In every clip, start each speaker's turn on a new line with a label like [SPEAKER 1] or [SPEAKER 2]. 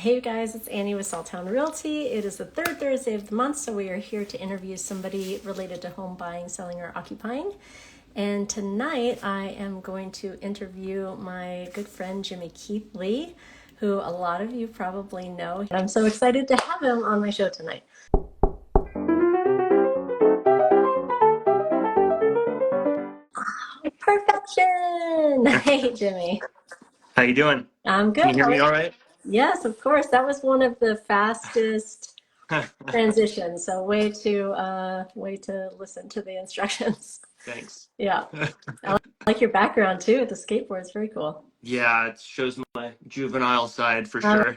[SPEAKER 1] Hey you guys, it's Annie with Sawtown Realty. It is the third Thursday of the month, so we are here to interview somebody related to home buying, selling, or occupying. And tonight I am going to interview my good friend Jimmy Keithley, who a lot of you probably know. I'm so excited to have him on my show tonight. Perfection! Hey Jimmy.
[SPEAKER 2] How you doing?
[SPEAKER 1] I'm
[SPEAKER 2] Can
[SPEAKER 1] good.
[SPEAKER 2] you hear
[SPEAKER 1] How are
[SPEAKER 2] me
[SPEAKER 1] you?
[SPEAKER 2] all right?
[SPEAKER 1] Yes, of course. That was one of the fastest transition. So way to listen to the instructions.
[SPEAKER 2] Thanks.
[SPEAKER 1] Yeah. I like your background too with the skateboard. It's very cool.
[SPEAKER 2] Yeah, it shows my juvenile side for
[SPEAKER 1] I
[SPEAKER 2] sure.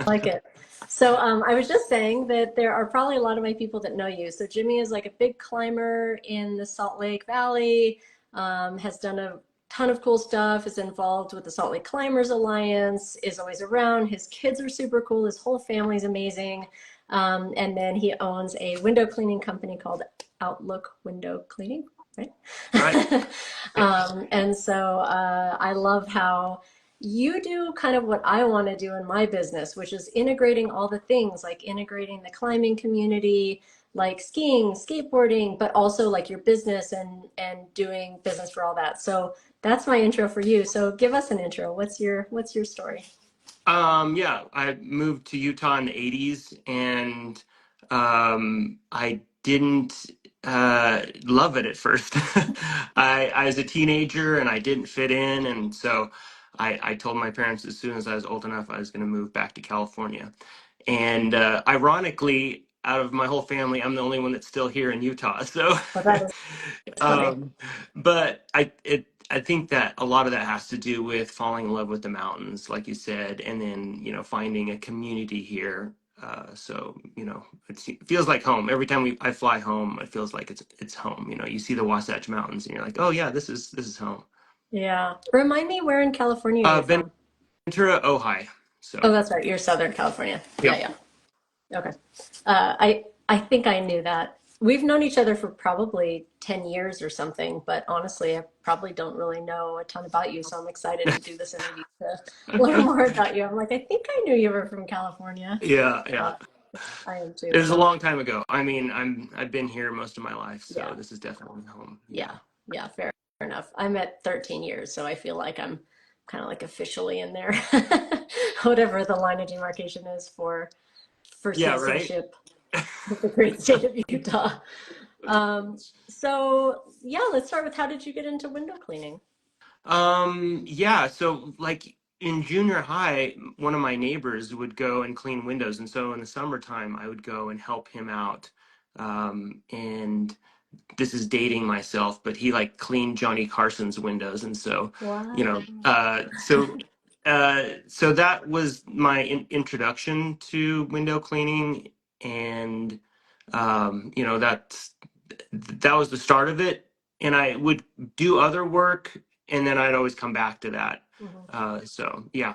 [SPEAKER 1] like it. So I was just saying that there are probably a lot of my people that know you. So Jimmy is like a big climber in the Salt Lake Valley, has done a ton of cool stuff, is involved with the Salt Lake Climbers Alliance, is always around. His kids are super cool. His whole family's amazing. And then he owns a window cleaning company called Outlook Window Cleaning, right?
[SPEAKER 2] Right.
[SPEAKER 1] And so I love how you do kind of what I want to do in my business, which is integrating all the things like integrating the climbing community, like skiing, skateboarding, but also like your business and doing business for all that. So that's my intro for you. So give us an intro. What's your story?
[SPEAKER 2] Yeah, I moved to Utah in the 80s and I didn't love it at first. I was a teenager and I didn't fit in, and so I told my parents as soon as I was old enough I was going to move back to California. And ironically, out of my whole family, I'm the only one that's still here in Utah. So,
[SPEAKER 1] Well, that is funny.
[SPEAKER 2] um, but I think that a lot of that has to do with falling in love with the mountains, like you said, and then finding a community here. So it feels like home. Every time I fly home, it feels like it's home. You see the Wasatch Mountains, and you're like, oh yeah, this is home.
[SPEAKER 1] Yeah. Remind me where in California you're from.
[SPEAKER 2] Ventura, Ojai. So
[SPEAKER 1] Oh, that's right. You're Southern California. Yeah,
[SPEAKER 2] yeah.
[SPEAKER 1] yeah. Okay. I think I knew that. We've known each other for probably 10 years or something, but honestly, I probably don't really know a ton about you, so I'm excited to do this interview to learn more about you. I'm like, I think I knew you were from California.
[SPEAKER 2] Yeah, yeah.
[SPEAKER 1] Uh, I am too.
[SPEAKER 2] It was a
[SPEAKER 1] So
[SPEAKER 2] long time ago. I mean, I've been here most of my life, so
[SPEAKER 1] yeah,
[SPEAKER 2] this is definitely home.
[SPEAKER 1] yeah,
[SPEAKER 2] Yeah.
[SPEAKER 1] yeah, fair enough. I'm at 13 years, so I feel like I'm kind of like officially in there, whatever the line of demarcation is for
[SPEAKER 2] Yeah, right?
[SPEAKER 1] citizenship of the great state of Utah. So yeah, let's start with how did you get into window cleaning?
[SPEAKER 2] Yeah, so like in junior high, one of my neighbors would go and clean windows, and so in the summertime, I would go and help him out. And this is dating myself, but he like cleaned Johnny Carson's windows, and so you
[SPEAKER 1] Wow.
[SPEAKER 2] know, so that was my introduction to window cleaning, and that was the start of it. And I would do other work, and then I'd always come back to that.
[SPEAKER 1] Mhm.
[SPEAKER 2] So yeah,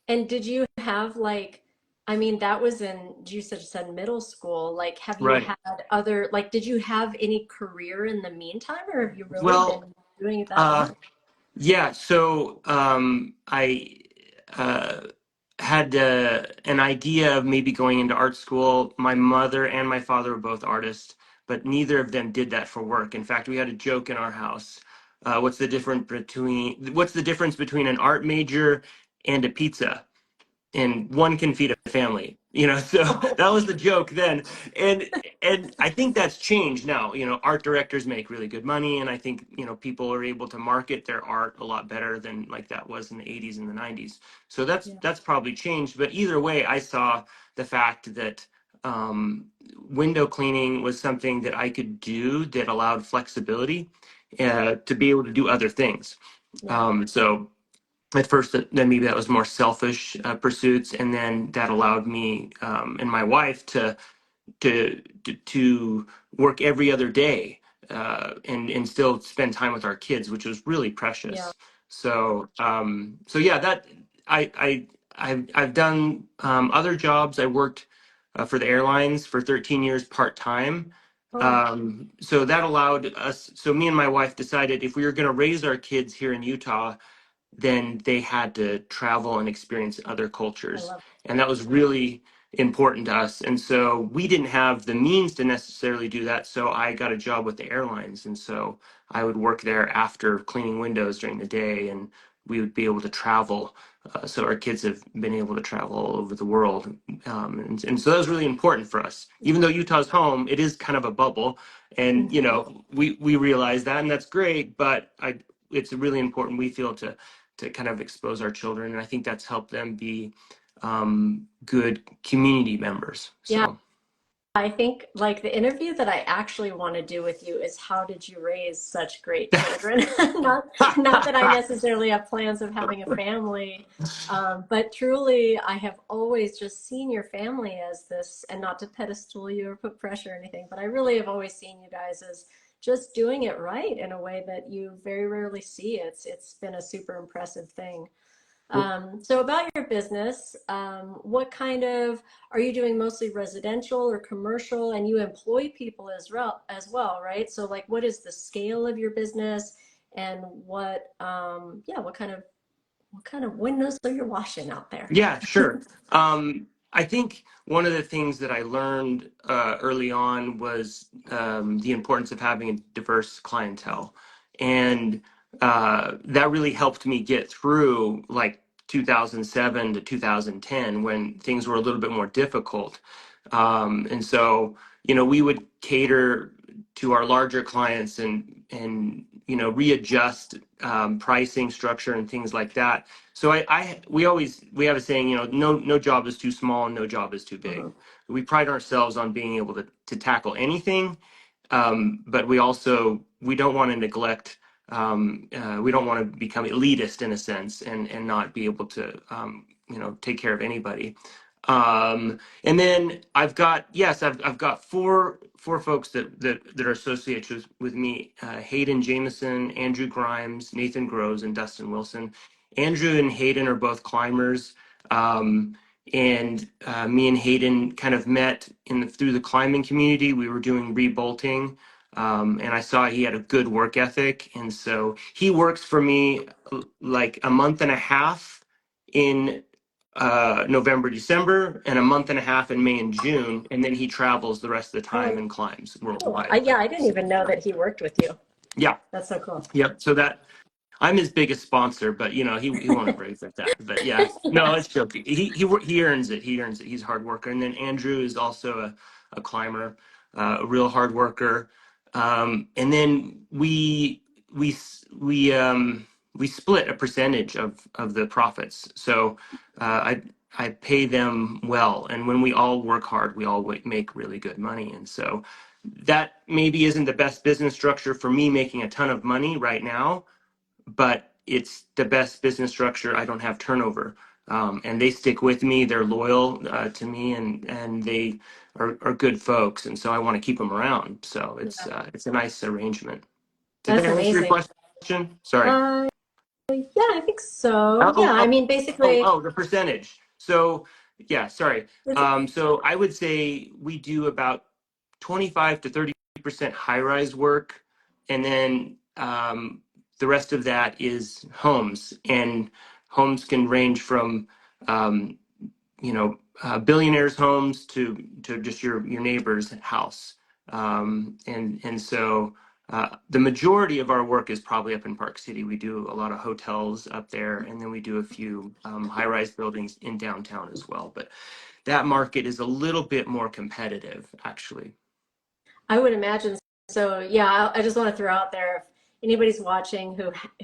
[SPEAKER 1] And did you have like, I mean, that was in, you said middle school. Like, have you
[SPEAKER 2] right.
[SPEAKER 1] had other, like, did you have any career in the meantime, or have you really
[SPEAKER 2] Well,
[SPEAKER 1] been doing it that
[SPEAKER 2] uh,
[SPEAKER 1] long?
[SPEAKER 2] yeah. So I uh, had an idea of maybe going into art school. My mother and my father were both artists, but neither of them did that for work. In fact, we had a joke in our house. What's the difference between an art major and a pizza? And one can feed a family, so that was the joke then. And I think that's changed now. Art directors make really good money, and I think people are able to market their art a lot better than like that was in the 80s and the 90s. So that's
[SPEAKER 1] Yeah.
[SPEAKER 2] that's probably changed, but either way I saw the fact that um, window cleaning was something that I could do that allowed flexibility to be able to do other things.
[SPEAKER 1] Yeah.
[SPEAKER 2] So at first, then maybe that was more selfish pursuits, and then that allowed me and my wife to work every other day, and still spend time with our kids, which was really
[SPEAKER 1] Yeah.
[SPEAKER 2] precious. So yeah, that I I've done other jobs. I worked for the airlines for 13 years part time.
[SPEAKER 1] Oh, wow.
[SPEAKER 2] So that allowed us. So me and my wife decided if we were going to raise our kids here in Utah, then they had to travel and experience other
[SPEAKER 1] I
[SPEAKER 2] cultures.
[SPEAKER 1] love
[SPEAKER 2] And that was really important to us. And so we didn't have the means to necessarily do that. So I got a job with the airlines. And so I would work there after cleaning windows during the day, and we would be able to travel. So our kids have been able to travel all over the world. And so that was really important for us. Even though Utah's home, it is kind of a bubble. And,
[SPEAKER 1] it.
[SPEAKER 2] we realize that, and that's great. But it's really important, we feel, to kind of expose our children. And I think that's helped them be good community members.
[SPEAKER 1] Yeah.
[SPEAKER 2] So,
[SPEAKER 1] I think like the interview that I actually want to do with you is how did you raise such great children? Not that I necessarily have plans of having a family, but truly I have always just seen your family as this, and not to pedestal you or put pressure or anything, but I really have always seen you guys as just doing it right in a way that you very rarely see. It's been a super impressive thing. So about your business, what kind of, are you doing mostly residential or commercial? And you employ people as well, right? So like, what is the scale of your business, and yeah, what kind of windows are you washing out there?
[SPEAKER 2] yeah, sure. I think one of the things that I learned early on was the importance of having a diverse clientele. And that really helped me get through like 2007 to 2010, when things were a little bit more difficult. And so, we would cater to our larger clients, and readjust pricing structure and things like that. So we have a saying, no job is too small and no job is too big.
[SPEAKER 1] Mhm.
[SPEAKER 2] We pride ourselves on being able to tackle anything, but we don't want to neglect. We don't want to become elitist in a sense, and not be able to take care of anybody. And then I've got four folks that are associated with me: Hayden Jameson, Andrew Grimes, Nathan Groves, and Dustin Wilson. Andrew and Hayden are both climbers. And me and Hayden kind of met through the climbing community. We were doing rebolting, and I saw he had a good work ethic, and so he works for me like a month and a half in November, December, and a month and a half in May and June, and then he travels the rest of the time
[SPEAKER 1] Oh,
[SPEAKER 2] and climbs
[SPEAKER 1] cool.
[SPEAKER 2] worldwide.
[SPEAKER 1] Yeah, I didn't
[SPEAKER 2] So,
[SPEAKER 1] even know that he worked with you.
[SPEAKER 2] yeah,
[SPEAKER 1] That's so cool.
[SPEAKER 2] yep. So that I'm his biggest sponsor, but he won't embrace like that. But yeah, no,
[SPEAKER 1] Yeah.
[SPEAKER 2] it's joking. He earns it. He earns it. He's a hard worker. And then Andrew is also a climber, a real hard worker. And then we split a percentage of the profits. So I pay them well, and when we all work hard, we all make really good money. And so that maybe isn't the best business structure for me, making a ton of money right now, but it's the best business structure. I don't have turnover, and they stick with me. They're loyal to me, and they are good folks, and so I want to keep them around. So it's a nice arrangement. Did
[SPEAKER 1] That's
[SPEAKER 2] that answer your
[SPEAKER 1] amazing.
[SPEAKER 2] question? Sorry.
[SPEAKER 1] Uh, yeah, I think so.
[SPEAKER 2] Oh,
[SPEAKER 1] Yeah, I
[SPEAKER 2] oh,
[SPEAKER 1] mean, basically,
[SPEAKER 2] the percentage. So, yeah, sorry.
[SPEAKER 1] it's,
[SPEAKER 2] So I would say we do about 25 to 30% high-rise work, and then the rest of that is homes. And homes can range from um, billionaires' homes to just your neighbor's house. And so the majority of our work is probably up in Park City. We do a lot of hotels up there, and then we do a few high-rise buildings in downtown as well. But that market is a little bit more competitive, actually.
[SPEAKER 1] I would imagine. So yeah, I just want to throw out there, if anybody's watching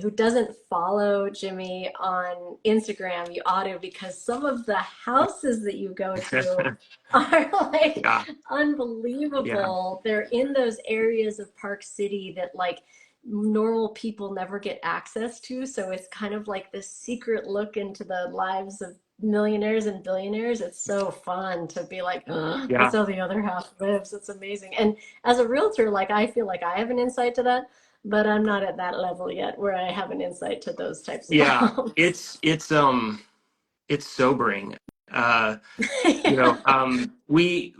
[SPEAKER 1] who doesn't follow Jimmy on Instagram, you ought to, because some of the houses that you go to are like
[SPEAKER 2] Yeah, yeah,
[SPEAKER 1] unbelievable. They're in those areas of Park City that like normal people never get access to. So it's kind of like this secret look into the lives of millionaires and billionaires. It's so fun to be like, oh, that's
[SPEAKER 2] yeah,
[SPEAKER 1] how the other half lives. It's amazing. And as a realtor, like I feel like I have an insight to that, but I'm not at that level yet where I have an insight to those types of
[SPEAKER 2] yeah.
[SPEAKER 1] homes.
[SPEAKER 2] It's sobering. Uh,
[SPEAKER 1] Yeah.
[SPEAKER 2] we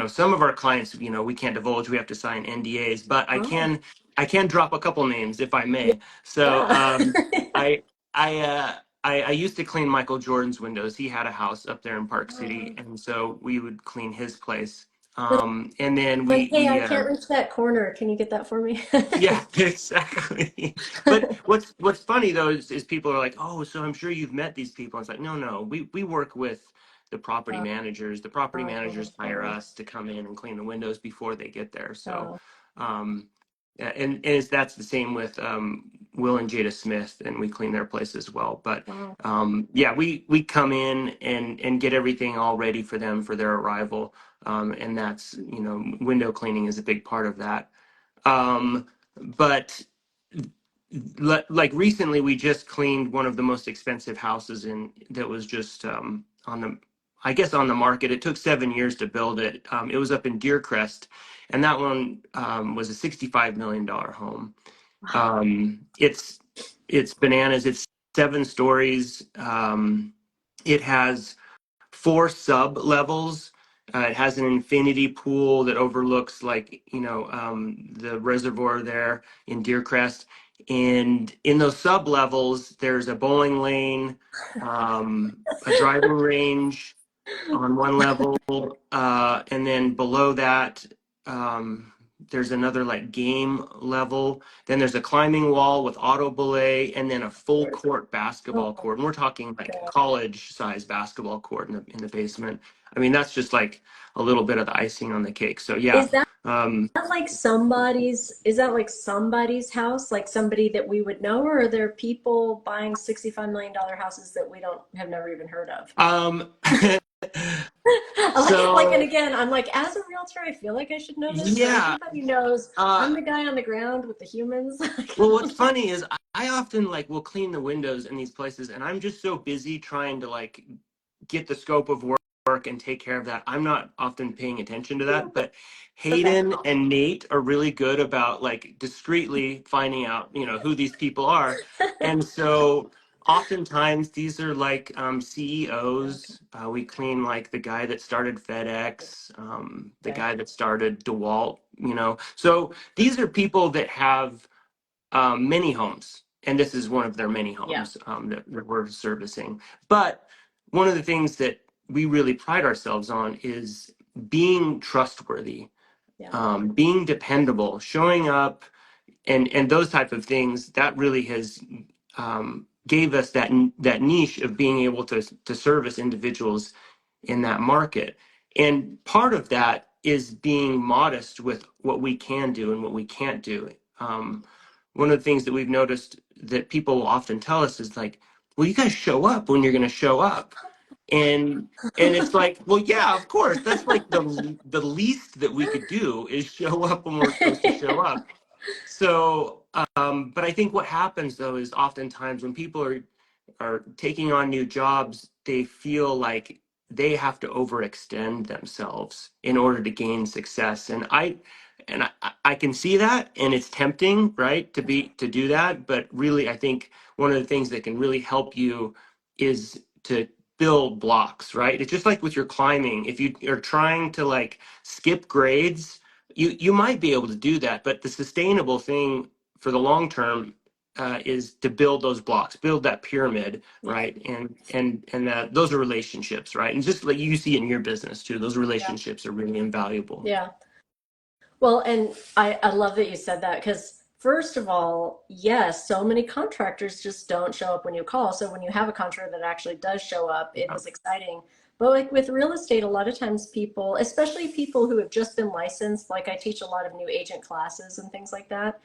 [SPEAKER 2] some of our clients, we can't divulge. We have to sign NDAs, but I
[SPEAKER 1] Oh,
[SPEAKER 2] can I can drop a couple names if I
[SPEAKER 1] Yeah.
[SPEAKER 2] may. So
[SPEAKER 1] Yeah.
[SPEAKER 2] I I used to clean Michael Jordan's windows. He had a house up there in Park City,
[SPEAKER 1] Oh.
[SPEAKER 2] and so we would clean his place.
[SPEAKER 1] But
[SPEAKER 2] And then
[SPEAKER 1] like, hey, I
[SPEAKER 2] we
[SPEAKER 1] can't reach that corner. Can you get that for me?
[SPEAKER 2] yeah, exactly. But what's funny though is people are like, oh, so I'm sure you've met these people. It's like, no, no, we work with the property
[SPEAKER 1] Oh,
[SPEAKER 2] managers. The property managers hire
[SPEAKER 1] oh,
[SPEAKER 2] us to come in and clean the windows before they get there. So,
[SPEAKER 1] oh,
[SPEAKER 2] and it's that's the same with Will and Jada Smith, and we clean their place as well. But
[SPEAKER 1] wow.
[SPEAKER 2] yeah, we come in and get everything all ready for them for their arrival. And that's, window cleaning is a big part of that. Um, but like recently, we just cleaned one of the most expensive houses in that was just on the, I guess, on the market. It took 7 years to build it. It was up in Deercrest, and that one was a $65 million home.
[SPEAKER 1] Wow.
[SPEAKER 2] It's bananas. It's 7 stories. It has 4 sub levels. It has an infinity pool that overlooks, like, the reservoir there in Deercrest. And in those sub levels, there's a bowling lane, a driving range on one level, and then below that, um, there's another like game level. Then there's a climbing wall with auto belay, and then a full court basketball
[SPEAKER 1] Oh,
[SPEAKER 2] court. And we're talking like
[SPEAKER 1] God.
[SPEAKER 2] college size basketball court in the basement. I mean, that's just like a little bit of the icing on the cake. So yeah,
[SPEAKER 1] Is that
[SPEAKER 2] um,
[SPEAKER 1] is that like somebody's house, like somebody that we would know, or are there people buying $65 million houses that we don't have never even heard of?
[SPEAKER 2] um,
[SPEAKER 1] And
[SPEAKER 2] so
[SPEAKER 1] again, I'm like, as a realtor, I feel like I should know this, but
[SPEAKER 2] yeah.
[SPEAKER 1] everybody knows I'm
[SPEAKER 2] Uh,
[SPEAKER 1] the guy on the ground with the humans. Like, I
[SPEAKER 2] Well, what's
[SPEAKER 1] don't know.
[SPEAKER 2] funny is I often like will clean the windows in these places, and I'm just so busy trying to like get the scope of work and take care of that. I'm not often paying attention to that, but
[SPEAKER 1] Okay.
[SPEAKER 2] Hayden and Nate are really good about like discreetly finding out, who these people are. And so oftentimes these are like
[SPEAKER 1] Okay.
[SPEAKER 2] CEOs. We clean like the guy that started FedEx, the
[SPEAKER 1] Okay.
[SPEAKER 2] guy that started DeWalt. So these are people that have many homes, and this is one of their many
[SPEAKER 1] Yeah.
[SPEAKER 2] homes that we're servicing. But one of the things that we really pride ourselves on is being trustworthy,
[SPEAKER 1] Yeah.
[SPEAKER 2] being dependable, showing up, and those type of things. That really has gave us that niche of being able to service individuals in that market. And part of that is being modest with what we can do and what we can't do. One of the things that we've noticed that people will often tell us is like, well, you guys show up when you're going to show up. And and it's like, well, yeah, of course. That's like the least that we could do is show up when we're supposed to show up. So, but I think what happens though is oftentimes when people are taking on new jobs, they feel like they have to overextend themselves in order to gain success. And I can see that, and it's tempting, right, to do that. But really, I think one of the things that can really help you is to build blocks, right? It's just like with your climbing. If you are trying to like skip grades, you might be able to do that, but the sustainable thing for the long term is to build those blocks, build that pyramid,
[SPEAKER 1] Yeah.
[SPEAKER 2] right? And those are relationships, right? And just like you see in your business too, those
[SPEAKER 1] Yeah.
[SPEAKER 2] relationships are really invaluable.
[SPEAKER 1] Yeah. Well, and I love that you said that because, first of all, yes, so many contractors just don't show up when you call. So when you have a contractor that actually does show up, it
[SPEAKER 2] Yeah.
[SPEAKER 1] is exciting. But like with real estate, a lot of times people, especially people who have just been licensed, like I teach a lot of new agent classes and things like that.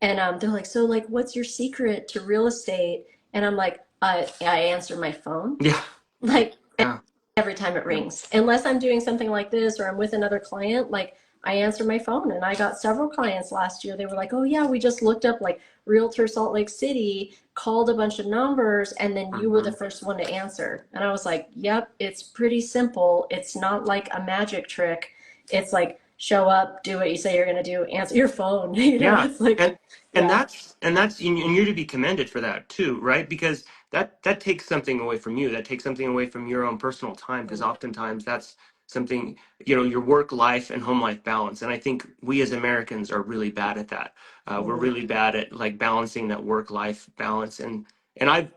[SPEAKER 1] And they're like, so like, what's your secret to real estate? And I'm like, I answer my phone.
[SPEAKER 2] Yeah.
[SPEAKER 1] Like
[SPEAKER 2] Yeah.
[SPEAKER 1] every time it
[SPEAKER 2] Yeah.
[SPEAKER 1] rings. Unless I'm doing something like this or I'm with another client, like I answer my phone. And I got several clients last year. They were like, oh, yeah, we just looked up like Realtor Salt Lake City, called a bunch of numbers, and then you were the
[SPEAKER 2] Mhm.
[SPEAKER 1] first one to answer. And I was like, yep, it's pretty simple. It's not like a magic trick. It's like, show up, do what you say you're going to do, answer your phone.
[SPEAKER 2] Yeah.
[SPEAKER 1] It's like,
[SPEAKER 2] And
[SPEAKER 1] yeah,
[SPEAKER 2] and you're to be commended for that too, right? Because that takes something away from you. That takes something away from your own personal time, because oftentimes something, your work life and home life balance. And I think we as Americans are really bad at that. We're
[SPEAKER 1] Mhm.
[SPEAKER 2] really bad at like balancing that work life balance. And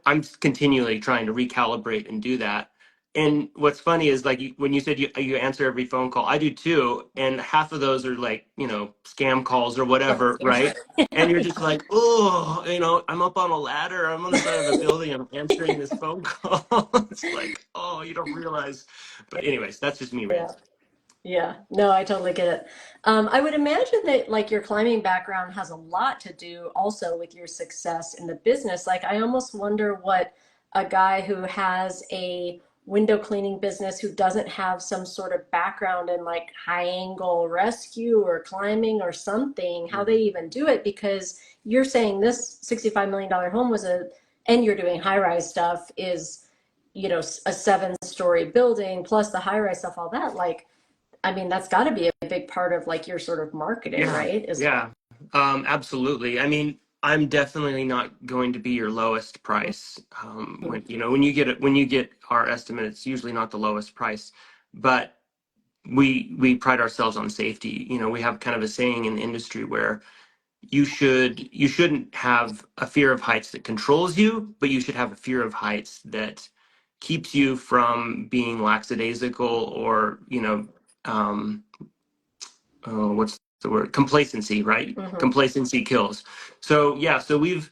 [SPEAKER 2] I'm continually trying to recalibrate and do that. And what's funny is like when you said you answer every phone call, I do too. And half of those are like, scam calls or
[SPEAKER 1] Oh,
[SPEAKER 2] whatever,
[SPEAKER 1] yeah.
[SPEAKER 2] right? And you're just like, oh, I'm up on a ladder, I'm on the side of a building, I'm answering this phone call. It's like, oh, you don't realize. But anyways, that's just me
[SPEAKER 1] Yeah.
[SPEAKER 2] ranting.
[SPEAKER 1] Yeah, no, I totally get it. I would imagine that like your climbing background has a lot to do also with your success in the business. Like I almost wonder what a guy who has a window cleaning business who doesn't have some sort of background in like high angle rescue or climbing or something, how they even do it, because you're saying this $65 million home was and you're doing high rise stuff is, a 7-story building plus the high rise stuff, all that. Like, I mean, that's got to be a big part of like your sort of marketing,
[SPEAKER 2] Yeah,
[SPEAKER 1] right? Is
[SPEAKER 2] yeah, absolutely. I mean, I'm definitely not going to be your lowest price. When you get our estimate, it's usually not the lowest price, but we pride ourselves on safety. We have kind of a saying in the industry where you shouldn't have a fear of heights that controls you, but you should have a fear of heights that keeps you from being lackadaisical or um, what's the word? Complacency, right?
[SPEAKER 1] Mhm.
[SPEAKER 2] Complacency kills. So yeah, so we've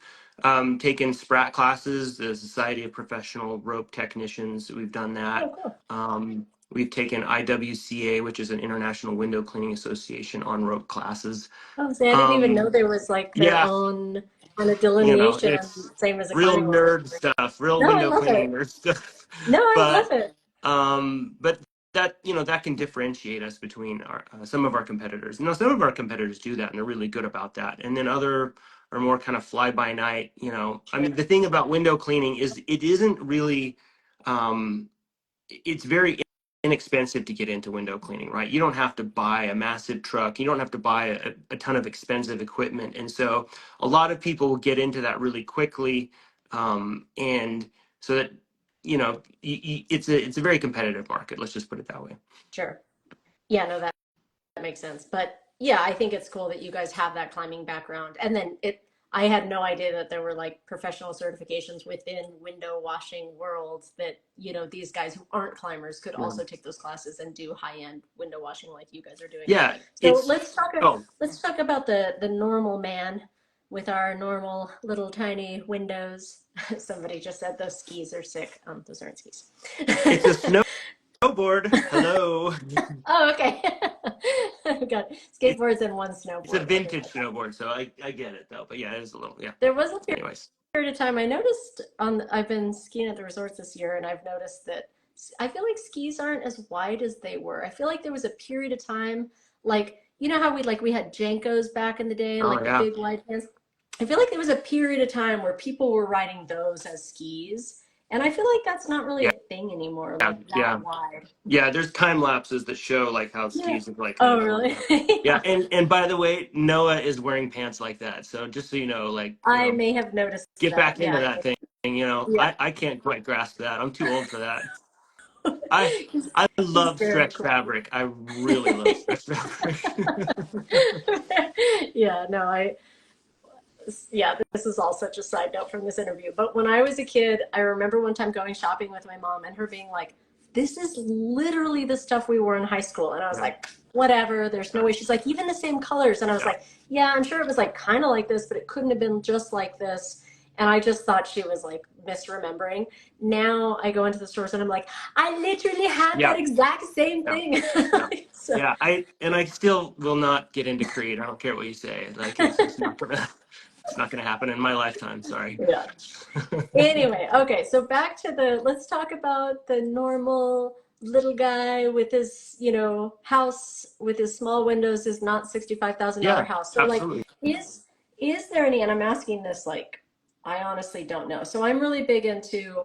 [SPEAKER 2] taken SPRAT classes, the Society of Professional Rope Technicians. We've done
[SPEAKER 1] Oh,
[SPEAKER 2] that.
[SPEAKER 1] cool.
[SPEAKER 2] We've taken IWCA, which is an International Window Cleaning Association on rope classes.
[SPEAKER 1] Oh, see, I didn't even know
[SPEAKER 2] Um,
[SPEAKER 1] there was like their
[SPEAKER 2] yeah,
[SPEAKER 1] own kind of delineation,
[SPEAKER 2] it's
[SPEAKER 1] same as a
[SPEAKER 2] real
[SPEAKER 1] climbing one.
[SPEAKER 2] nerd stuff, real
[SPEAKER 1] No, I
[SPEAKER 2] window
[SPEAKER 1] love
[SPEAKER 2] cleaning
[SPEAKER 1] it.
[SPEAKER 2] nerd stuff.
[SPEAKER 1] No, I love
[SPEAKER 2] But
[SPEAKER 1] it.
[SPEAKER 2] that can differentiate us between some of our competitors. Some of our competitors do that and they're really good about that. And then other are more kind of fly by night. I
[SPEAKER 1] Sure.
[SPEAKER 2] mean, the thing about window cleaning is it isn't really um, it's very inexpensive to get into window cleaning, right? You don't have to buy a massive truck. You don't have to buy a ton of expensive equipment. And so a lot of people will get into that really quickly. And so that, it's a very competitive market. Let's just put it that way.
[SPEAKER 1] Sure. Yeah, no, that makes sense. But yeah, I think it's cool that you guys have that climbing background. And then I had no idea that there were like professional certifications within window washing worlds that, these guys who aren't climbers could
[SPEAKER 2] Yeah.
[SPEAKER 1] also take those classes and do high-end window washing like you guys are doing.
[SPEAKER 2] Yeah,
[SPEAKER 1] So
[SPEAKER 2] it's oh,
[SPEAKER 1] let's talk about the normal man with our normal little tiny windows. Somebody just said those skis are sick. Those aren't skis.
[SPEAKER 2] it's a snowboard. Hello.
[SPEAKER 1] Oh, okay. Got
[SPEAKER 2] It,
[SPEAKER 1] skateboards and one
[SPEAKER 2] it's a
[SPEAKER 1] snowboard. Okay,
[SPEAKER 2] vintage
[SPEAKER 1] gotcha.
[SPEAKER 2] snowboard, so I get it though. But yeah, it is a little, yeah.
[SPEAKER 1] There was a
[SPEAKER 2] Anyways.
[SPEAKER 1] period of time I noticed I've been skiing at the resorts this year, and I've noticed that I feel like skis aren't as wide as they were. I feel like there was a period of time, like how we had Jankos back in the day,
[SPEAKER 2] Oh
[SPEAKER 1] like the
[SPEAKER 2] yeah.
[SPEAKER 1] big wide pants. I feel like there was a period of time where people were riding those as skis, and I feel like that's not really
[SPEAKER 2] Yeah.
[SPEAKER 1] a thing anymore,
[SPEAKER 2] Yeah.
[SPEAKER 1] like that
[SPEAKER 2] Yeah.
[SPEAKER 1] wide.
[SPEAKER 2] Yeah, there's time lapses that show like how
[SPEAKER 1] Yeah.
[SPEAKER 2] skis have like kind
[SPEAKER 1] Oh,
[SPEAKER 2] of come
[SPEAKER 1] really?
[SPEAKER 2] down. Yeah,
[SPEAKER 1] Yeah.
[SPEAKER 2] and by the way, Noah is wearing pants like that. So just so you know, like,
[SPEAKER 1] I may have noticed
[SPEAKER 2] get back
[SPEAKER 1] that.
[SPEAKER 2] into
[SPEAKER 1] Yeah.
[SPEAKER 2] that thing.
[SPEAKER 1] Yeah.
[SPEAKER 2] I can't quite grasp that. I'm too old for that. I
[SPEAKER 1] He's,
[SPEAKER 2] I
[SPEAKER 1] he's
[SPEAKER 2] love
[SPEAKER 1] very
[SPEAKER 2] stretch
[SPEAKER 1] cool.
[SPEAKER 2] fabric. I really love stretch fabric.
[SPEAKER 1] Yeah, no, yeah, this is all such a side note from this interview. But when I was a kid, I remember one time going shopping with my mom and her being like, this is literally the stuff we wore in high school. And I was
[SPEAKER 2] Yeah,
[SPEAKER 1] like, whatever, there's no way. She's like, even the same colors. And I was
[SPEAKER 2] yeah.
[SPEAKER 1] like, yeah, I'm sure it was like kind of like this, but it couldn't have been just like this. And I just thought she was like misremembering. Now I go into the stores and I'm like, I literally had
[SPEAKER 2] Yeah.
[SPEAKER 1] that exact same
[SPEAKER 2] Yeah.
[SPEAKER 1] thing.
[SPEAKER 2] Yeah.
[SPEAKER 1] So,
[SPEAKER 2] Yeah, I still will not get into Creed. I don't care what you say. Like it's just not gonna it's not gonna happen in my lifetime. Sorry.
[SPEAKER 1] yeah. Anyway, okay, so back to let's talk about the normal little guy with his, house with his small windows, his not $65,000
[SPEAKER 2] Yeah,
[SPEAKER 1] house. So like,
[SPEAKER 2] absolutely.
[SPEAKER 1] is there any, and I'm asking this like, I honestly don't know. So I'm really big into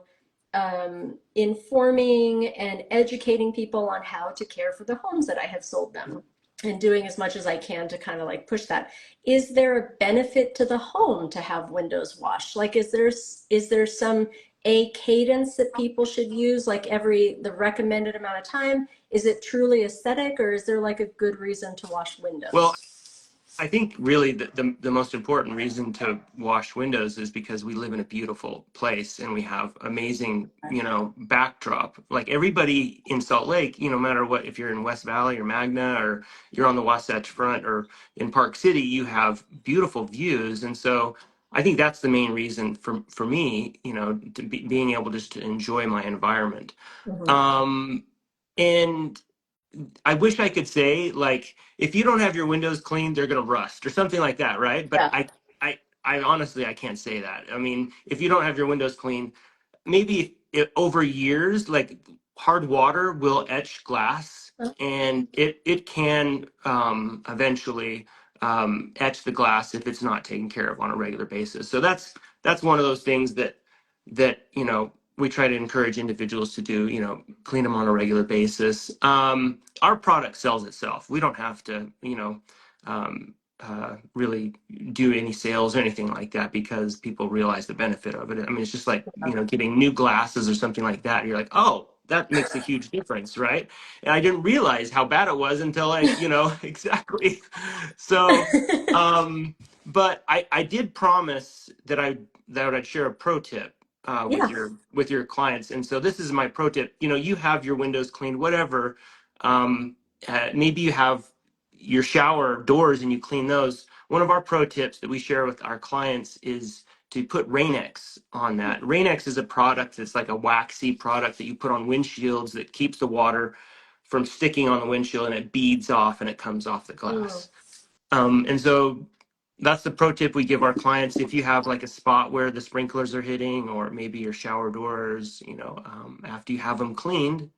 [SPEAKER 1] informing and educating people on how to care for the homes that I have sold them and doing as much as I can to kind of like push that. Is there a benefit to the home to have windows washed? Like, is there some a cadence that people should use, like the recommended amount of time? Is it truly aesthetic, or is there like a good reason to wash
[SPEAKER 2] Well,
[SPEAKER 1] windows?
[SPEAKER 2] I think really the most important reason to wash windows is because we live in a beautiful place and we have amazing, backdrop. Like everybody in Salt Lake, no matter what, if you're in West Valley or Magna or you're on the Wasatch Front or in Park City, you have beautiful views. And so I think that's the main reason for me, being able just to enjoy my environment.
[SPEAKER 1] Mhm.
[SPEAKER 2] Um, and I wish I could say like if you don't have your windows cleaned, they're gonna rust or something like that, right? But
[SPEAKER 1] Yeah.
[SPEAKER 2] I honestly I can't say that. I mean, if you don't have your windows cleaned, maybe over years, like hard water will etch glass,
[SPEAKER 1] Oh,
[SPEAKER 2] and it can eventually etch the glass if it's not taken care of on a regular basis. So that's one of those things that we try to encourage individuals to do. Clean them on a regular basis. Our product sells itself. We don't have to really do any sales or anything like that because people realize the benefit of it. I mean, it's just like, getting new glasses or something like that. You're like, oh, that makes a huge difference, right? And I didn't realize how bad it was until like, exactly. So, but I did promise that I'd share a pro tip with
[SPEAKER 1] yeah.
[SPEAKER 2] your clients. And so this is my pro tip. You have your windows cleaned, whatever. Maybe you have your shower doors and you clean those. One of our pro tips that we share with our clients is to put Rain-X on that. Rain-X is a product that's like a waxy product that you put on windshields that keeps the water from sticking on the windshield and it beads off and it comes off the
[SPEAKER 1] Mm,
[SPEAKER 2] glass. And so that's the pro tip we give our clients. If you have like a spot where the sprinklers are hitting, or maybe your shower doors, after you have them cleaned,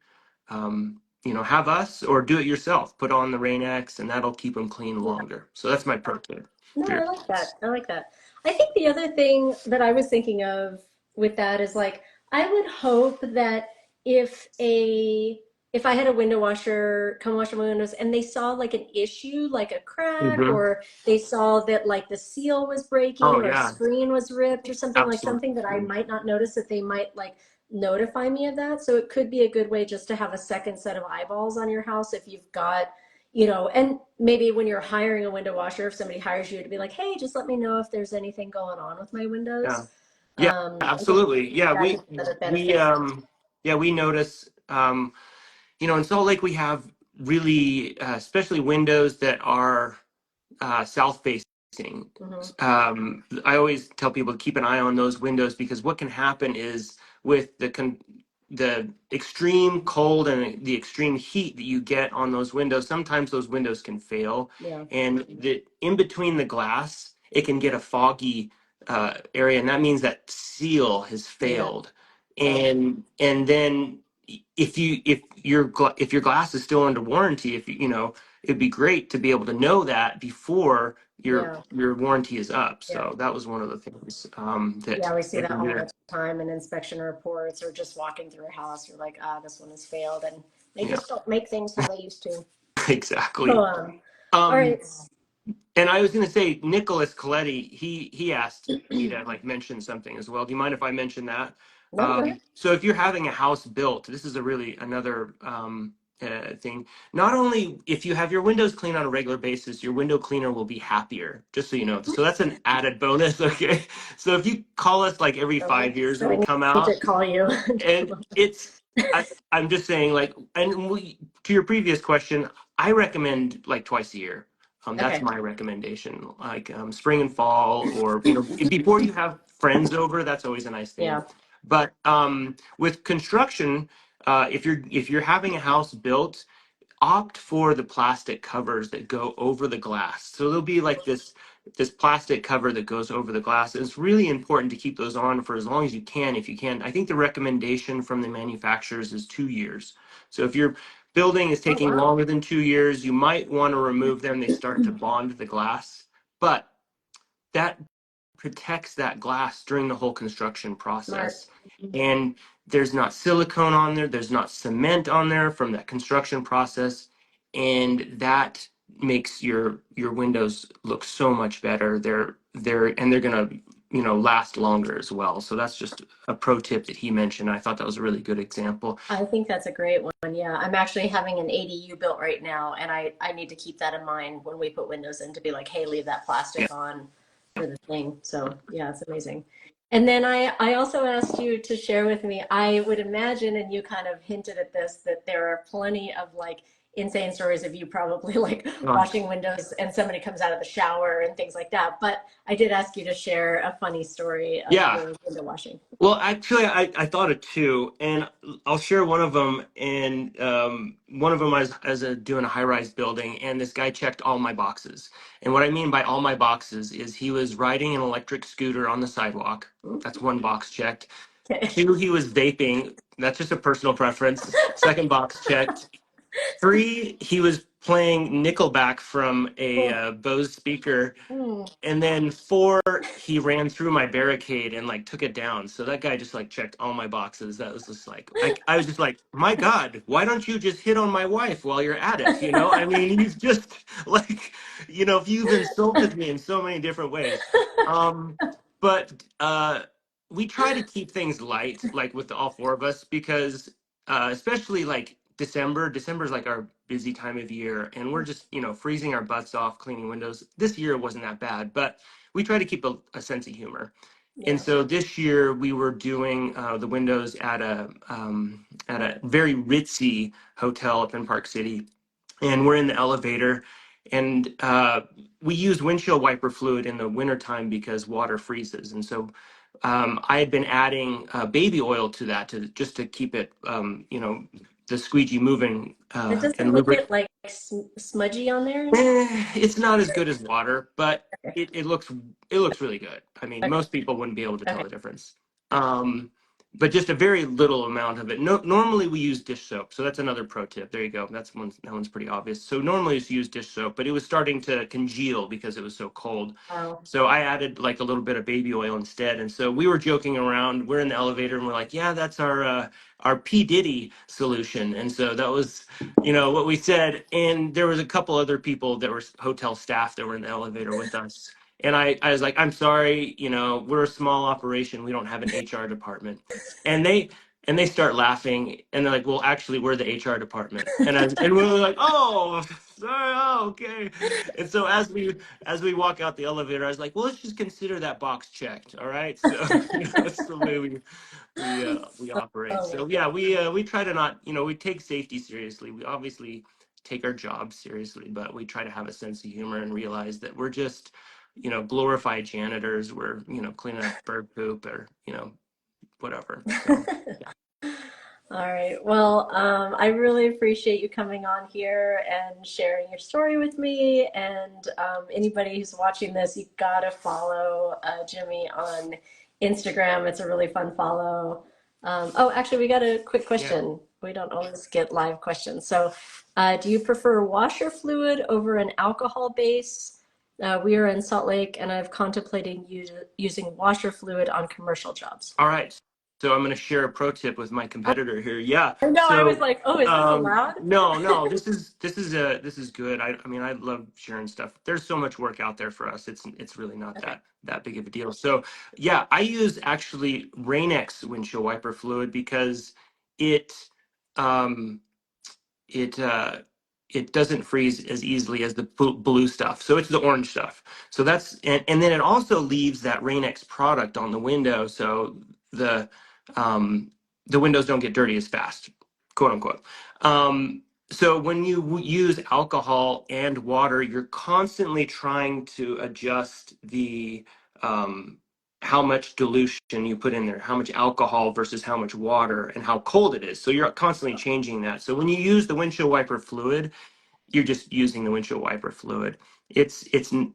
[SPEAKER 2] have us or do it yourself. Put on the Rain-X, and that'll keep them clean
[SPEAKER 1] yeah.
[SPEAKER 2] longer. So that's my pro tip
[SPEAKER 1] No,
[SPEAKER 2] for your
[SPEAKER 1] I like that.
[SPEAKER 2] clients.
[SPEAKER 1] I like that. I think the other thing that I was thinking of with that is like I would hope that if a if I had a window washer come wash my windows and they saw like an issue, like a crack,
[SPEAKER 2] Hmm.
[SPEAKER 1] or they saw that like the seal was breaking
[SPEAKER 2] Oh
[SPEAKER 1] or a
[SPEAKER 2] yeah,
[SPEAKER 1] screen was ripped or something, like something that I
[SPEAKER 2] absolutely.
[SPEAKER 1] might not notice, that they might like notify me of that. So it could be a good way just to have a second set of eyeballs on your house if you've got, and maybe when you're hiring a window washer, if somebody hires you, to be like, hey, just let me know if there's anything going on with my
[SPEAKER 2] Yeah,
[SPEAKER 1] windows.
[SPEAKER 2] yeah,
[SPEAKER 1] I think
[SPEAKER 2] absolutely. Yeah,
[SPEAKER 1] that
[SPEAKER 2] we
[SPEAKER 1] could be another
[SPEAKER 2] we
[SPEAKER 1] benefit.
[SPEAKER 2] yeah, we notice. In Salt Lake, we have really, especially windows that are south facing.
[SPEAKER 1] Hmm.
[SPEAKER 2] I always tell people to keep an eye on those windows because what can happen is with the extreme cold and the extreme heat that you get on those windows, sometimes those windows can fail,
[SPEAKER 1] Yeah,
[SPEAKER 2] and the in between the glass, it can get a foggy area, and that means that seal has
[SPEAKER 1] yeah.
[SPEAKER 2] failed,
[SPEAKER 1] Oh,
[SPEAKER 2] and then if your glass is still under warranty, if it'd be great to be able to know that before your
[SPEAKER 1] yeah.
[SPEAKER 2] your warranty is up.
[SPEAKER 1] Yeah.
[SPEAKER 2] So that was one of the things that
[SPEAKER 1] Yeah, we see
[SPEAKER 2] I
[SPEAKER 1] that
[SPEAKER 2] can
[SPEAKER 1] all
[SPEAKER 2] do.
[SPEAKER 1] the time in inspection reports, or just walking through a house. You're like, ah, this one has failed. And they
[SPEAKER 2] Yeah,
[SPEAKER 1] just don't make things how they used to. So,
[SPEAKER 2] exactly.
[SPEAKER 1] all
[SPEAKER 2] Um,
[SPEAKER 1] right.
[SPEAKER 2] and I was going to say, Nicholas Coletti, he asked me to like mention something as well. Do you mind if I mention that?
[SPEAKER 1] No, go ahead.
[SPEAKER 2] So if you're having a house built, this is another thing. Not only if you have your windows cleaned on a regular basis, your window cleaner will be happier. Just so you know. So that's an added bonus. Okay. So if you call us like every
[SPEAKER 1] So we,
[SPEAKER 2] 5 years and
[SPEAKER 1] so
[SPEAKER 2] we
[SPEAKER 1] we
[SPEAKER 2] come
[SPEAKER 1] need to
[SPEAKER 2] out,
[SPEAKER 1] call you.
[SPEAKER 2] and it's I'm just saying like, and to your previous question, I recommend like twice a year. That's
[SPEAKER 1] Okay.
[SPEAKER 2] my recommendation, like spring and fall, or before you have friends over. That's always a nice thing.
[SPEAKER 1] Yeah.
[SPEAKER 2] But with construction, if you're having a house built, opt for the plastic covers that go over the glass. So there'll be like this plastic cover that goes over the glass. It's really important to keep those on for as long as you can, if you can. I think the recommendation from the manufacturers is 2 years. So if your building is
[SPEAKER 1] Oh,
[SPEAKER 2] taking
[SPEAKER 1] wow.
[SPEAKER 2] longer than 2 years, you might want to remove them. They start to bond the glass, but that protects that glass during the whole construction
[SPEAKER 1] Smart.
[SPEAKER 2] process. And there's not silicone on there, there's not cement on there from that construction process, and that makes your windows look so much better. They're gonna last longer as well. So that's just a pro tip that he mentioned. I thought that was a really good example.
[SPEAKER 1] I think that's a great one. Yeah, I'm actually having an ADU built right now, and I need to keep that in mind when we put windows in to be like, hey, leave that
[SPEAKER 2] Yeah.
[SPEAKER 1] plastic on for the thing. So yeah, it's amazing. And then I also asked you to share with me, I would imagine, and you kind of hinted at this, that there are plenty of like insane stories of you probably like
[SPEAKER 2] Uh,
[SPEAKER 1] washing windows and somebody comes out of the shower and things like that. But I did ask you to share a funny story of
[SPEAKER 2] yeah.
[SPEAKER 1] your window washing.
[SPEAKER 2] Well, actually, I thought of two, and I'll share one of them. And one of them doing a high-rise building, and this guy checked all my boxes. And what I mean by all my boxes is he was riding an electric scooter on the sidewalk. That's one box checked.
[SPEAKER 1] Okay.
[SPEAKER 2] Two, he was vaping. That's just a personal preference. Second box checked. Three, he was playing Nickelback from a Bose speaker.
[SPEAKER 1] Hmm.
[SPEAKER 2] And then four, he ran through my barricade and like took it down. So that guy just like checked all my boxes. That was just like I was just like, my God, why don't you just hit on my wife while you're at it? I mean, you've just like, you've insulted me in so many different ways. Um, but we try to keep things light, like with all four of us, because especially like December is like our busy time of year, and we're just freezing our butts off cleaning windows. This year it wasn't that bad, but we try to keep a sense of humor. And
[SPEAKER 1] Yeah.
[SPEAKER 2] so this year we were doing the windows at a very ritzy hotel up in Park City, and we're in the elevator, and we use windshield wiper fluid in the wintertime because water freezes. And so I had been adding baby oil to that to keep it the squeegee moving
[SPEAKER 1] That doesn't
[SPEAKER 2] and
[SPEAKER 1] make
[SPEAKER 2] lubricate.
[SPEAKER 1] it like smudgy on there.
[SPEAKER 2] It's not as good as water, but
[SPEAKER 1] Okay.
[SPEAKER 2] it looks really good. I mean,
[SPEAKER 1] Okay.
[SPEAKER 2] most people wouldn't be able to tell
[SPEAKER 1] Okay.
[SPEAKER 2] the difference. Um, but just a very little amount of it. No, normally we use dish soap, so that's another pro tip. There you go. That one's pretty obvious. So normally it's use dish soap, but it was starting to congeal because it was so cold.
[SPEAKER 1] Wow.
[SPEAKER 2] So I added like a little bit of baby oil instead. And so we were joking around. We're in the elevator and we're like, yeah, that's our P Diddy solution. And so that was what we said. And there was a couple other people that were hotel staff that were in the elevator with us. And I was like, I'm sorry, we're a small operation. We don't have an HR department. And they start laughing, and they're like, well, actually, we're the HR department. And we're like, oh, sorry, oh, okay. And so as we walk out the elevator, I was like, well, let's just consider that box checked. All right. So that's the way we operate.
[SPEAKER 1] Oh my
[SPEAKER 2] So yeah,
[SPEAKER 1] God.
[SPEAKER 2] we try to not, we take safety seriously. We obviously take our job seriously, but we try to have a sense of humor and realize that we're just, glorified janitors. We're, cleaning up bird poop or, whatever. So yeah.
[SPEAKER 1] All right. Well, I really appreciate you coming on here and sharing your story with me. And anybody who's watching this, you gotta follow Jimmy on Instagram. It's a really fun follow. Oh, actually, we got a quick
[SPEAKER 2] Yeah.
[SPEAKER 1] question. We don't always get live questions. So, do you prefer washer fluid over an alcohol base? We are in Salt Lake, and I've contemplated using washer fluid on commercial jobs.
[SPEAKER 2] All right. So I'm going to share a pro tip with my competitor here. Yeah.
[SPEAKER 1] I know. I was
[SPEAKER 2] So
[SPEAKER 1] like, oh, is this allowed?
[SPEAKER 2] no, no, this is good. I mean, I love sharing stuff. There's so much work out there for us. It's really not
[SPEAKER 1] Okay.
[SPEAKER 2] that big of a deal. So yeah, I use actually Rain-X windshield wiper fluid because it um it uh it doesn't freeze as easily as the blue stuff. So it's the orange stuff. So and then it also leaves that Rain-X product on the window, so the um, the windows don't get dirty as fast, quote unquote. So when you use alcohol and water, you're constantly trying to adjust the how much dilution you put in there, how much alcohol versus how much water, and how cold it is. So you're constantly changing that. So when you use the windshield wiper fluid, you're just using the windshield wiper fluid. It's an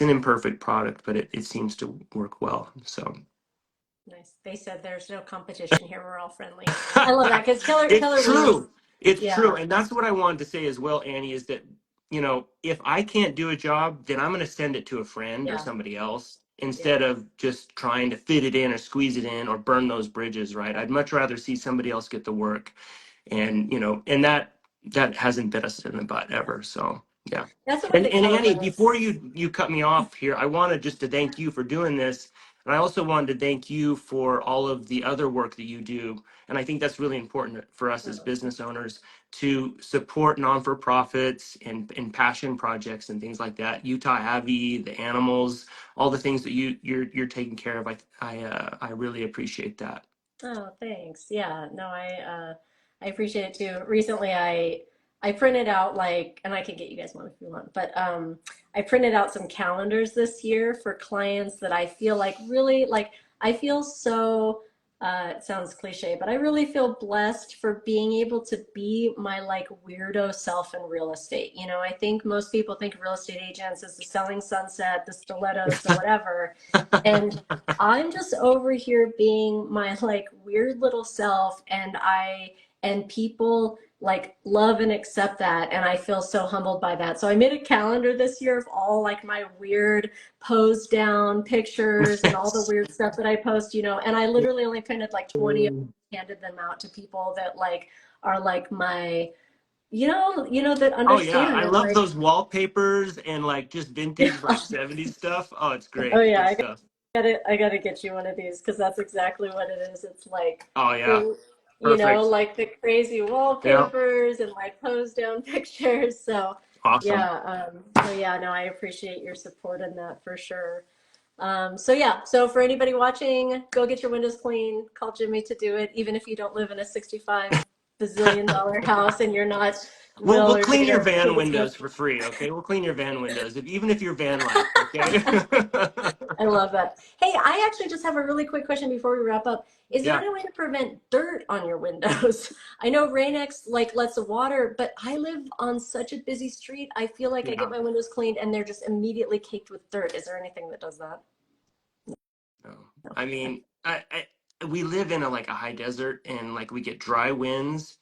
[SPEAKER 2] imperfect product, but it seems to work well. So
[SPEAKER 1] Nice. They said there's no competition here. We're all friendly. I love that because
[SPEAKER 2] it's
[SPEAKER 1] Keller Williams,
[SPEAKER 2] true. It's
[SPEAKER 1] yeah,
[SPEAKER 2] true. And that's what I wanted to say as well, Annie, is that, if I can't do a job, then I'm going to send it to a friend or
[SPEAKER 1] yeah,
[SPEAKER 2] somebody else
[SPEAKER 1] yeah.
[SPEAKER 2] instead of just trying to fit it in or squeeze it in or burn those bridges, right? I'd much rather see somebody else get the work. And that hasn't bit us in the butt ever. So yeah.
[SPEAKER 1] That's the way
[SPEAKER 2] And,
[SPEAKER 1] the
[SPEAKER 2] and
[SPEAKER 1] Keller
[SPEAKER 2] Annie,
[SPEAKER 1] Williams.
[SPEAKER 2] before you cut me off here, I wanted just to thank you for doing this. And I also wanted to thank you for all of the other work that you do. And I think that's really important for us as
[SPEAKER 1] Oh,
[SPEAKER 2] business owners to support non-for-profits and passion projects and things like that. Utah Abbey, the animals, all the things that you're taking care of. I really appreciate that.
[SPEAKER 1] oh, thanks. Yeah, no, I appreciate it too. Recently, I printed out like, and I can get you guys one if you want, but I printed out some calendars this year for clients that I feel like really like. I feel so. It sounds cliche, but I really feel blessed for being able to be my like weirdo self in real estate. You know, I think most people think of real estate agents as the selling sunset, the stilettos, the whatever. And I'm just over here being my like weird little self, and people like love and accept that, and I feel so humbled by that. So I made a calendar this year of all like my weird pose down pictures and all the weird stuff that I post, you know, and I literally only printed like 20 of them, handed them out to people that like are like my, that
[SPEAKER 2] Oh yeah,
[SPEAKER 1] understand
[SPEAKER 2] I
[SPEAKER 1] and
[SPEAKER 2] love
[SPEAKER 1] like
[SPEAKER 2] those wallpapers and like just vintage like 70s stuff. Oh, it's
[SPEAKER 1] oh
[SPEAKER 2] great. Good
[SPEAKER 1] yeah,
[SPEAKER 2] stuff.
[SPEAKER 1] I gotta get you one of these because that's exactly what it is. It's like
[SPEAKER 2] Oh yeah,
[SPEAKER 1] the,
[SPEAKER 2] perfect.
[SPEAKER 1] like the crazy
[SPEAKER 2] Yeah,
[SPEAKER 1] wallpapers and like pose down pictures. So
[SPEAKER 2] awesome.
[SPEAKER 1] yeah, so yeah, no, I appreciate your support in that for sure. So yeah, so for anybody watching, go get your windows clean. Call Jimmy to do it, even if you don't live in a 65 bazillion dollar house and you're not
[SPEAKER 2] We'll
[SPEAKER 1] Will
[SPEAKER 2] we'll
[SPEAKER 1] or
[SPEAKER 2] clean your
[SPEAKER 1] Jada
[SPEAKER 2] van
[SPEAKER 1] Pinkett
[SPEAKER 2] windows for free, okay? We'll clean your van windows, even if you're van life, okay?
[SPEAKER 1] I love that. Hey, I actually just have a really quick question before we wrap up. Is there
[SPEAKER 2] Yeah,
[SPEAKER 1] any way to prevent dirt on your windows? I know Rain-X like lets the water, but I live on such a busy street. I feel like I
[SPEAKER 2] yeah.
[SPEAKER 1] get my windows cleaned and they're just immediately caked with dirt. Is there anything that does that?
[SPEAKER 2] No.
[SPEAKER 1] No.
[SPEAKER 2] I mean, we live in a like a high desert and like we get dry winds.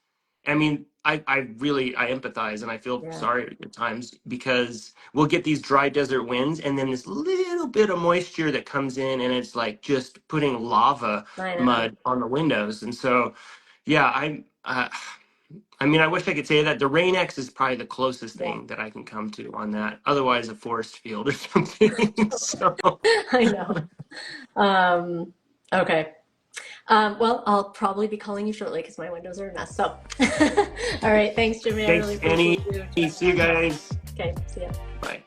[SPEAKER 2] I mean, I really I empathize and I feel
[SPEAKER 1] Yeah,
[SPEAKER 2] sorry at times because we'll get these dry desert winds and then this little bit of moisture that comes in and it's like just putting lava
[SPEAKER 1] I know.
[SPEAKER 2] mud on the windows. And so, yeah, I mean, I wish I could say that the Rain X is probably the closest
[SPEAKER 1] Yeah,
[SPEAKER 2] thing that I can come to on that. Otherwise, a forest field or something. So.
[SPEAKER 1] I know. Um, okay. Well, I'll probably be calling you shortly because my windows are a mess. So, all right. Thanks, Jimmy. I really
[SPEAKER 2] Thanks,
[SPEAKER 1] appreciate
[SPEAKER 2] Annie.
[SPEAKER 1] you
[SPEAKER 2] See
[SPEAKER 1] jumping
[SPEAKER 2] you
[SPEAKER 1] on.
[SPEAKER 2] guys.
[SPEAKER 1] Okay. See ya.
[SPEAKER 2] Bye.